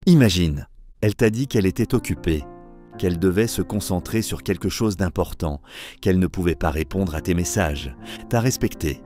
Imagine, elle t'a dit qu'elle était occupée, qu'elle devait se concentrer sur quelque chose d'important, qu'elle ne pouvait pas répondre à tes messages. T'as respecté.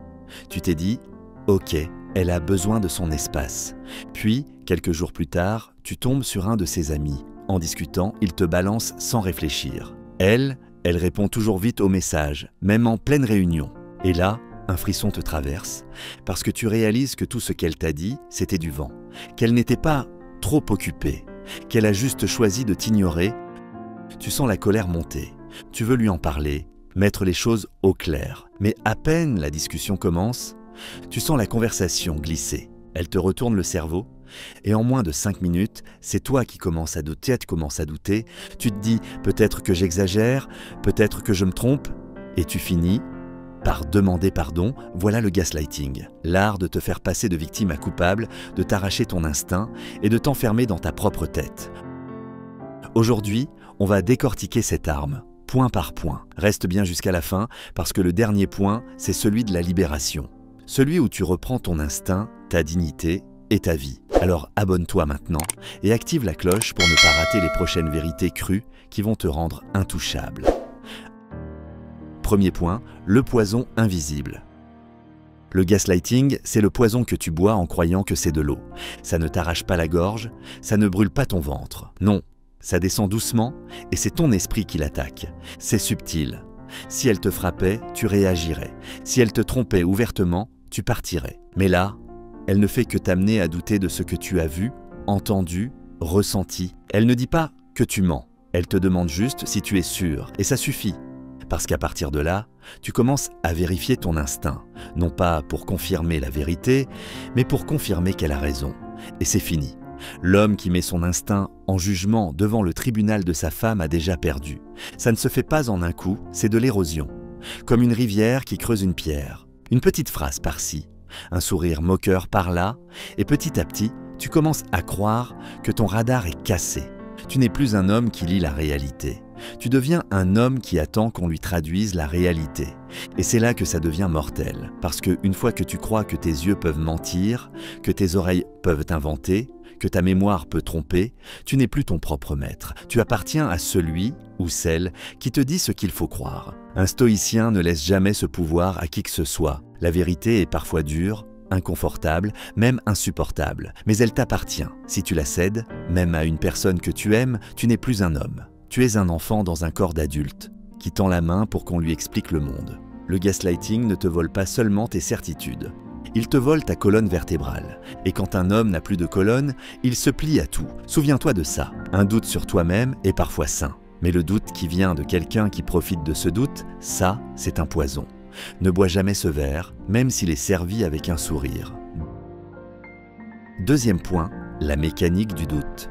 Tu t'es dit « Ok, elle a besoin de son espace ». Puis, quelques jours plus tard, tu tombes sur un de ses amis. En discutant, il te balance sans réfléchir. Elle répond toujours vite aux messages, même en pleine réunion. Et là, un frisson te traverse, parce que tu réalises que tout ce qu'elle t'a dit, c'était du vent, qu'elle n'était pas trop occupée, qu'elle a juste choisi de t'ignorer. Tu sens la colère monter, tu veux lui en parler, mettre les choses au clair. Mais à peine la discussion commence, tu sens la conversation glisser. Elle te retourne le cerveau, et en moins de 5 minutes, c'est toi qui commences à douter, tu te dis peut-être que j'exagère, peut-être que je me trompe, et tu finis par demander pardon. Voilà le gaslighting, l'art de te faire passer de victime à coupable, de t'arracher ton instinct et de t'enfermer dans ta propre tête. Aujourd'hui, on va décortiquer cette arme, point par point. Reste bien jusqu'à la fin, parce que le dernier point, c'est celui de la libération. Celui où tu reprends ton instinct, ta dignité et ta vie. Alors abonne-toi maintenant et active la cloche pour ne pas rater les prochaines vérités crues qui vont te rendre intouchable. Premier point, le poison invisible. Le gaslighting, c'est le poison que tu bois en croyant que c'est de l'eau. Ça ne t'arrache pas la gorge, ça ne brûle pas ton ventre. Non, ça descend doucement et c'est ton esprit qui l'attaque. C'est subtil. Si elle te frappait, tu réagirais. Si elle te trompait ouvertement, tu partirais. Mais là, elle ne fait que t'amener à douter de ce que tu as vu, entendu, ressenti. Elle ne dit pas que tu mens. Elle te demande juste si tu es sûr. Et ça suffit. Parce qu'à partir de là, tu commences à vérifier ton instinct. Non pas pour confirmer la vérité, mais pour confirmer qu'elle a raison. Et c'est fini. L'homme qui met son instinct en jugement devant le tribunal de sa femme a déjà perdu. Ça ne se fait pas en un coup, c'est de l'érosion. Comme une rivière qui creuse une pierre. Une petite phrase par-ci, un sourire moqueur par-là, et petit à petit, tu commences à croire que ton radar est cassé. Tu n'es plus un homme qui lit la réalité. Tu deviens un homme qui attend qu'on lui traduise la réalité. Et c'est là que ça devient mortel. Parce qu'une fois que tu crois que tes yeux peuvent mentir, que tes oreilles peuvent inventer, que ta mémoire peut tromper, tu n'es plus ton propre maître. Tu appartiens à celui ou celle qui te dit ce qu'il faut croire. Un stoïcien ne laisse jamais ce pouvoir à qui que ce soit. La vérité est parfois dure, inconfortable, même insupportable. Mais elle t'appartient. Si tu la cèdes, même à une personne que tu aimes, tu n'es plus un homme. Tu es un enfant dans un corps d'adulte, qui tend la main pour qu'on lui explique le monde. Le gaslighting ne te vole pas seulement tes certitudes. Il te vole ta colonne vertébrale. Et quand un homme n'a plus de colonne, il se plie à tout. Souviens-toi de ça. Un doute sur toi-même est parfois sain. Mais le doute qui vient de quelqu'un qui profite de ce doute, ça, c'est un poison. Ne bois jamais ce verre, même s'il est servi avec un sourire. Deuxième point, la mécanique du doute.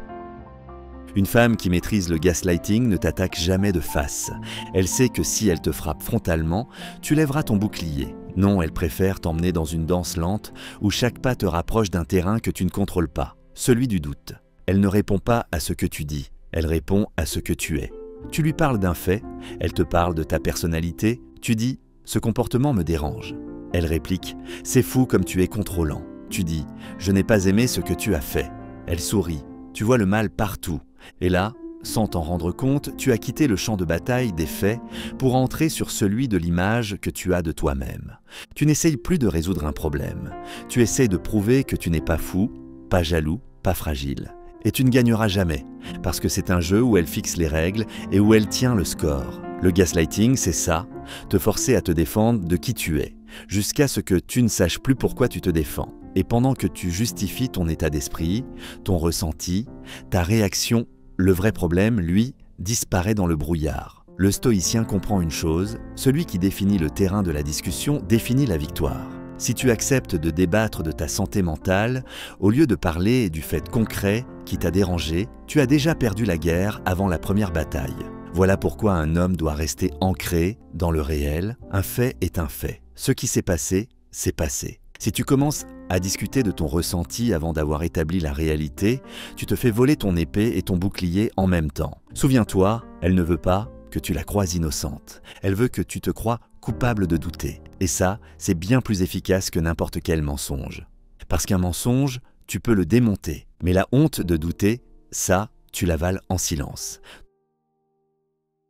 Une femme qui maîtrise le gaslighting ne t'attaque jamais de face. Elle sait que si elle te frappe frontalement, tu lèveras ton bouclier. Non, elle préfère t'emmener dans une danse lente où chaque pas te rapproche d'un terrain que tu ne contrôles pas, celui du doute. Elle ne répond pas à ce que tu dis, elle répond à ce que tu es. Tu lui parles d'un fait, elle te parle de ta personnalité, tu dis « ce comportement me dérange ». Elle réplique « c'est fou comme tu es contrôlant ». Tu dis « je n'ai pas aimé ce que tu as fait ». Elle sourit, tu vois le mal partout. Et là, sans t'en rendre compte, tu as quitté le champ de bataille des faits pour entrer sur celui de l'image que tu as de toi-même. Tu n'essayes plus de résoudre un problème. Tu essayes de prouver que tu n'es pas fou, pas jaloux, pas fragile. Et tu ne gagneras jamais, parce que c'est un jeu où elle fixe les règles et où elle tient le score. Le gaslighting, c'est ça, te forcer à te défendre de qui tu es, jusqu'à ce que tu ne saches plus pourquoi tu te défends. Et pendant que tu justifies ton état d'esprit, ton ressenti, ta réaction, le vrai problème, lui, disparaît dans le brouillard. Le stoïcien comprend une chose, celui qui définit le terrain de la discussion définit la victoire. Si tu acceptes de débattre de ta santé mentale, au lieu de parler du fait concret qui t'a dérangé, tu as déjà perdu la guerre avant la première bataille. Voilà pourquoi un homme doit rester ancré dans le réel. Un fait est un fait. Ce qui s'est passé, c'est passé. Si tu commences à discuter de ton ressenti avant d'avoir établi la réalité, tu te fais voler ton épée et ton bouclier en même temps. Souviens-toi, elle ne veut pas que tu la croies innocente. Elle veut que tu te crois coupable de douter. Et ça, c'est bien plus efficace que n'importe quel mensonge. Parce qu'un mensonge, tu peux le démonter. Mais la honte de douter, ça, tu l'avales en silence.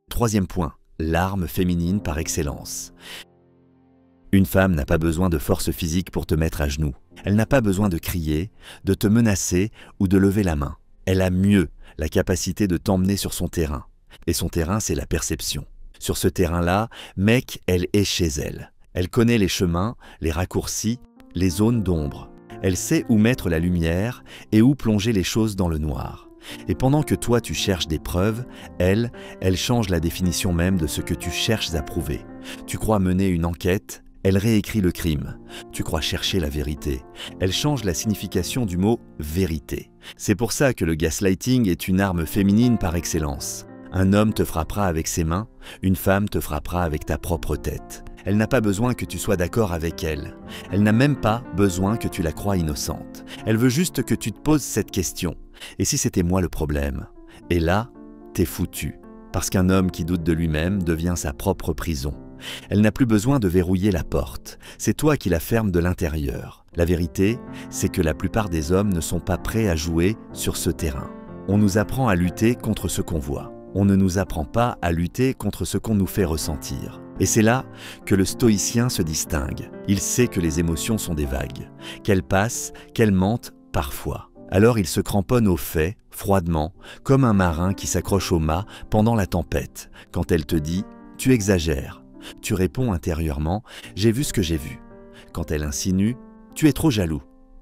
Troisième point, l'arme féminine par excellence. Une femme n'a pas besoin de force physique pour te mettre à genoux. Elle n'a pas besoin de crier, de te menacer ou de lever la main. Elle a mieux la capacité de t'emmener sur son terrain. Et son terrain, c'est la perception. Sur ce terrain-là, mec, elle est chez elle. Elle connaît les chemins, les raccourcis, les zones d'ombre. Elle sait où mettre la lumière et où plonger les choses dans le noir. Et pendant que toi tu cherches des preuves, elle change la définition même de ce que tu cherches à prouver. Tu crois mener une enquête, elle réécrit le crime. Tu crois chercher la vérité. Elle change la signification du mot « vérité ». C'est pour ça que le gaslighting est une arme féminine par excellence. Un homme te frappera avec ses mains, une femme te frappera avec ta propre tête. Elle n'a pas besoin que tu sois d'accord avec elle. Elle n'a même pas besoin que tu la croies innocente. Elle veut juste que tu te poses cette question. Et si c'était moi le problème? Et là, t'es foutu. Parce qu'un homme qui doute de lui-même devient sa propre prison. Elle n'a plus besoin de verrouiller la porte. C'est toi qui la fermes de l'intérieur. La vérité, c'est que la plupart des hommes ne sont pas prêts à jouer sur ce terrain. On nous apprend à lutter contre ce qu'on voit. On ne nous apprend pas à lutter contre ce qu'on nous fait ressentir. Et c'est là que le stoïcien se distingue. Il sait que les émotions sont des vagues, qu'elles passent, qu'elles mentent parfois. Alors il se cramponne aux faits, froidement, comme un marin qui s'accroche au mât pendant la tempête. Quand elle te dit « tu exagères », tu réponds intérieurement « j'ai vu ce que j'ai vu ». Quand elle insinue « tu es trop jaloux ».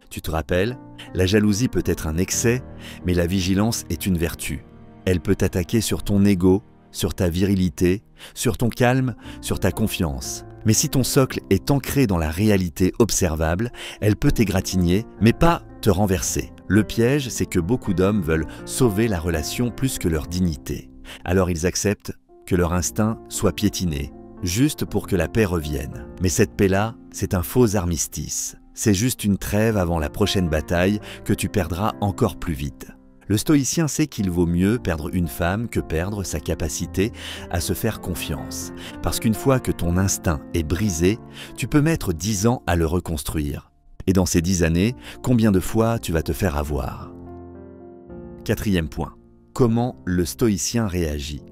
Tu te rappelles, la jalousie peut être un excès, mais la vigilance est une vertu. Elle peut t'attaquer sur ton ego, sur ta virilité, sur ton calme, sur ta confiance. Mais si ton socle est ancré dans la réalité observable, elle peut t'égratigner, mais pas te renverser. Le piège, c'est que beaucoup d'hommes veulent sauver la relation plus que leur dignité. Alors ils acceptent que leur instinct soit piétiné, juste pour que la paix revienne. Mais cette paix-là, c'est un faux armistice. C'est juste une trêve avant la prochaine bataille que tu perdras encore plus vite. Le stoïcien sait qu'il vaut mieux perdre une femme que perdre sa capacité à se faire confiance. Parce qu'une fois que ton instinct est brisé, tu peux mettre 10 ans à le reconstruire. Et dans ces 10 années, combien de fois tu vas te faire avoir? Quatrième point. Comment le stoïcien réagit?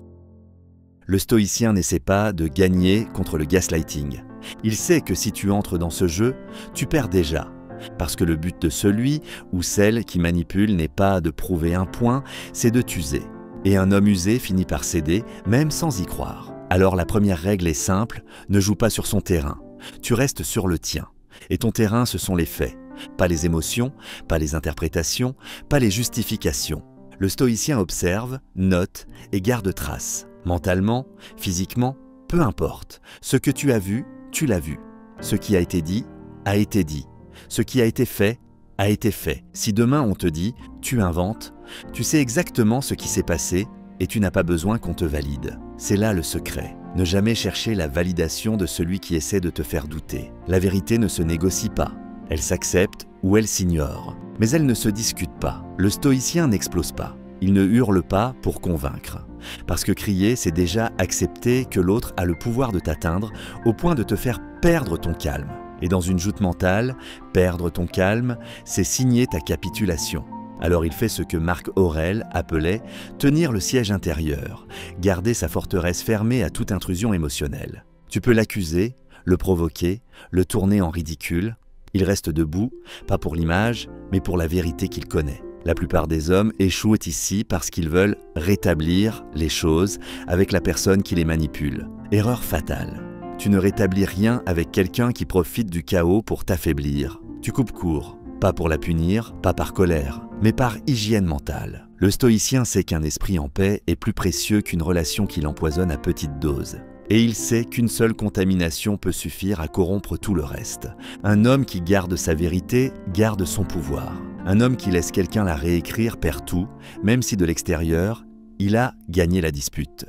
Le stoïcien n'essaie pas de gagner contre le gaslighting. Il sait que si tu entres dans ce jeu, tu perds déjà. Parce que le but de celui ou celle qui manipule n'est pas de prouver un point, c'est de t'user. Et un homme usé finit par céder, même sans y croire. Alors la première règle est simple, ne joue pas sur son terrain. Tu restes sur le tien. Et ton terrain, ce sont les faits. Pas les émotions, pas les interprétations, pas les justifications. Le stoïcien observe, note et garde trace. Mentalement, physiquement, peu importe. Ce que tu as vu, tu l'as vu. Ce qui a été dit, a été dit. Ce qui a été fait, a été fait. Si demain on te dit « tu inventes », tu sais exactement ce qui s'est passé et tu n'as pas besoin qu'on te valide. C'est là le secret. Ne jamais chercher la validation de celui qui essaie de te faire douter. La vérité ne se négocie pas. Elle s'accepte ou elle s'ignore. Mais elle ne se discute pas. Le stoïcien n'explose pas. Il ne hurle pas pour convaincre. Parce que crier, c'est déjà accepter que l'autre a le pouvoir de t'atteindre au point de te faire perdre ton calme. Et dans une joute mentale, perdre ton calme, c'est signer ta capitulation. Alors il fait ce que Marc Aurèle appelait « tenir le siège intérieur », garder sa forteresse fermée à toute intrusion émotionnelle. Tu peux l'accuser, le provoquer, le tourner en ridicule. Il reste debout, pas pour l'image, mais pour la vérité qu'il connaît. La plupart des hommes échouent ici parce qu'ils veulent rétablir les choses avec la personne qui les manipule. Erreur fatale. Tu ne rétablis rien avec quelqu'un qui profite du chaos pour t'affaiblir. Tu coupes court, pas pour la punir, pas par colère, mais par hygiène mentale. Le stoïcien sait qu'un esprit en paix est plus précieux qu'une relation qui l'empoisonne à petite dose. Et il sait qu'une seule contamination peut suffire à corrompre tout le reste. Un homme qui garde sa vérité garde son pouvoir. Un homme qui laisse quelqu'un la réécrire perd tout, même si de l'extérieur, il a gagné la dispute.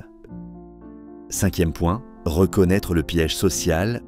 Cinquième point. Reconnaître le piège social.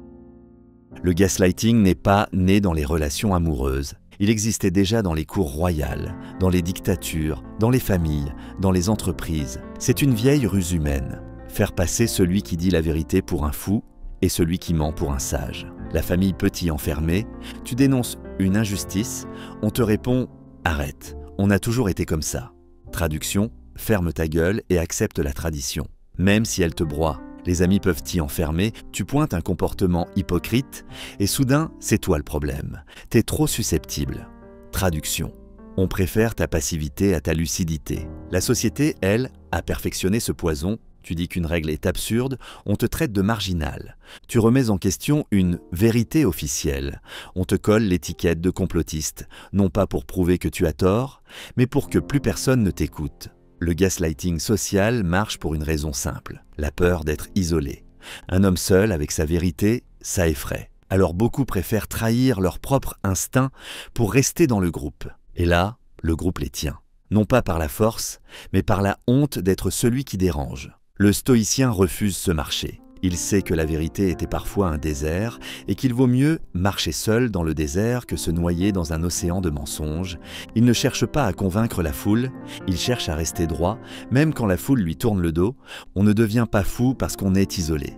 Le gaslighting n'est pas né dans les relations amoureuses. Il existait déjà dans les cours royales, dans les dictatures, dans les familles, dans les entreprises. C'est une vieille ruse humaine. Faire passer celui qui dit la vérité pour un fou et celui qui ment pour un sage. La famille peut y enfermer. Tu dénonces une injustice, on te répond « arrête, on a toujours été comme ça ». Traduction, ferme ta gueule et accepte la tradition. Même si elle te broie, les amis peuvent t'y enfermer, tu pointes un comportement hypocrite et soudain, c'est toi le problème. T'es trop susceptible. Traduction, on préfère ta passivité à ta lucidité. La société, elle, a perfectionné ce poison. Tu dis qu'une règle est absurde, on te traite de marginal. Tu remets en question une vérité officielle. On te colle l'étiquette de complotiste, non pas pour prouver que tu as tort, mais pour que plus personne ne t'écoute. Le gaslighting social marche pour une raison simple, la peur d'être isolé. Un homme seul avec sa vérité, ça effraie. Alors beaucoup préfèrent trahir leur propre instinct pour rester dans le groupe. Et là, le groupe les tient. Non pas par la force, mais par la honte d'être celui qui dérange. Le stoïcien refuse ce marché. Il sait que la vérité était parfois un désert et qu'il vaut mieux marcher seul dans le désert que se noyer dans un océan de mensonges. Il ne cherche pas à convaincre la foule, il cherche à rester droit, même quand la foule lui tourne le dos. On ne devient pas fou parce qu'on est isolé.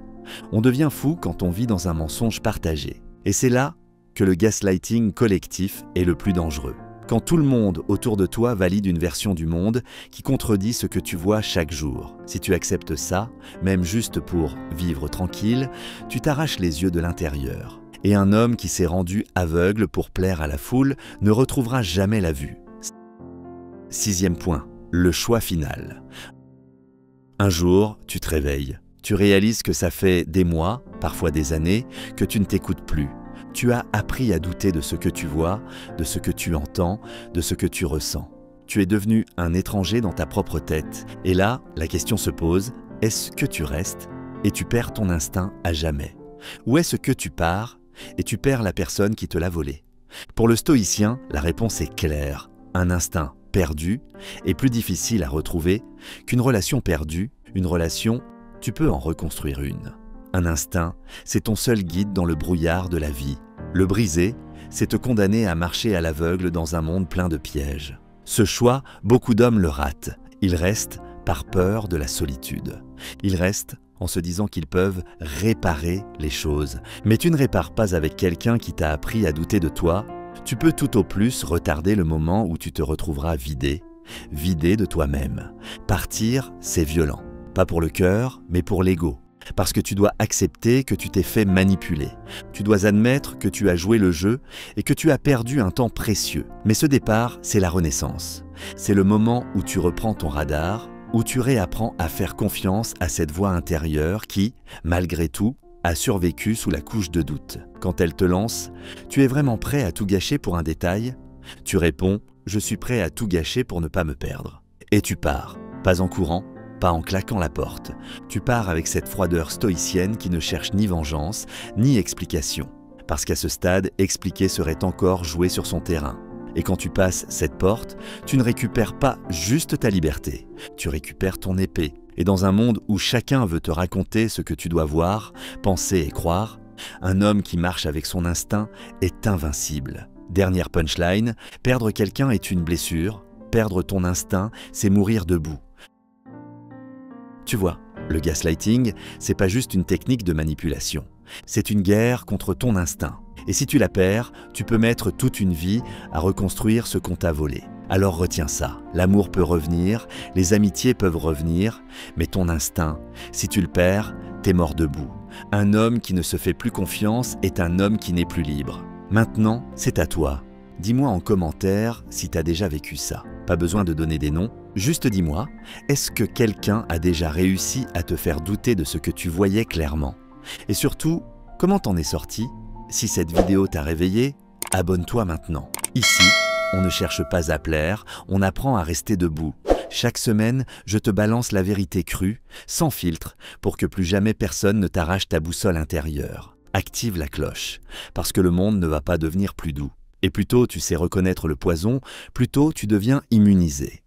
On devient fou quand on vit dans un mensonge partagé. Et c'est là que le gaslighting collectif est le plus dangereux. Quand tout le monde autour de toi valide une version du monde qui contredit ce que tu vois chaque jour. Si tu acceptes ça, même juste pour vivre tranquille, tu t'arraches les yeux de l'intérieur. Et un homme qui s'est rendu aveugle pour plaire à la foule ne retrouvera jamais la vue. 6e point, le choix final. Un jour, tu te réveilles. Tu réalises que ça fait des mois, parfois des années, que tu ne t'écoutes plus. Tu as appris à douter de ce que tu vois, de ce que tu entends, de ce que tu ressens. Tu es devenu un étranger dans ta propre tête. Et là, la question se pose, est-ce que tu restes et tu perds ton instinct à jamais? Ou est-ce que tu pars et tu perds la personne qui te l'a volé? Pour le stoïcien, la réponse est claire. Un instinct perdu est plus difficile à retrouver qu'une relation perdue. Une relation, tu peux en reconstruire une. Un instinct, c'est ton seul guide dans le brouillard de la vie. Le briser, c'est te condamner à marcher à l'aveugle dans un monde plein de pièges. Ce choix, beaucoup d'hommes le ratent. Ils restent par peur de la solitude. Ils restent en se disant qu'ils peuvent réparer les choses. Mais tu ne répares pas avec quelqu'un qui t'a appris à douter de toi. Tu peux tout au plus retarder le moment où tu te retrouveras vidé de toi-même. Partir, c'est violent. Pas pour le cœur, mais pour l'ego. Parce que tu dois accepter que tu t'es fait manipuler. Tu dois admettre que tu as joué le jeu et que tu as perdu un temps précieux. Mais ce départ, c'est la renaissance. C'est le moment où tu reprends ton radar, où tu réapprends à faire confiance à cette voix intérieure qui, malgré tout, a survécu sous la couche de doute. Quand elle te lance, tu es vraiment prêt à tout gâcher pour un détail? Tu réponds, je suis prêt à tout gâcher pour ne pas me perdre. Et tu pars, pas en courant, pas en claquant la porte. Tu pars avec cette froideur stoïcienne qui ne cherche ni vengeance, ni explication. Parce qu'à ce stade, expliquer serait encore jouer sur son terrain. Et quand tu passes cette porte, tu ne récupères pas juste ta liberté, tu récupères ton épée. Et dans un monde où chacun veut te raconter ce que tu dois voir, penser et croire, un homme qui marche avec son instinct est invincible. Dernière punchline, perdre quelqu'un est une blessure, perdre ton instinct, c'est mourir debout. Tu vois, le gaslighting, c'est pas juste une technique de manipulation. C'est une guerre contre ton instinct. Et si tu la perds, tu peux mettre toute une vie à reconstruire ce qu'on t'a volé. Alors retiens ça, l'amour peut revenir, les amitiés peuvent revenir, mais ton instinct, si tu le perds, t'es mort debout. Un homme qui ne se fait plus confiance est un homme qui n'est plus libre. Maintenant, c'est à toi. Dis-moi en commentaire si t'as déjà vécu ça. Pas besoin de donner des noms, juste dis-moi, est-ce que quelqu'un a déjà réussi à te faire douter de ce que tu voyais clairement? Et surtout, comment t'en es sorti? Si cette vidéo t'a réveillé, abonne-toi maintenant. Ici, on ne cherche pas à plaire, on apprend à rester debout. Chaque semaine, je te balance la vérité crue, sans filtre, pour que plus jamais personne ne t'arrache ta boussole intérieure. Active la cloche, parce que le monde ne va pas devenir plus doux. Et plus tôt tu sais reconnaître le poison, plus tôt tu deviens immunisé.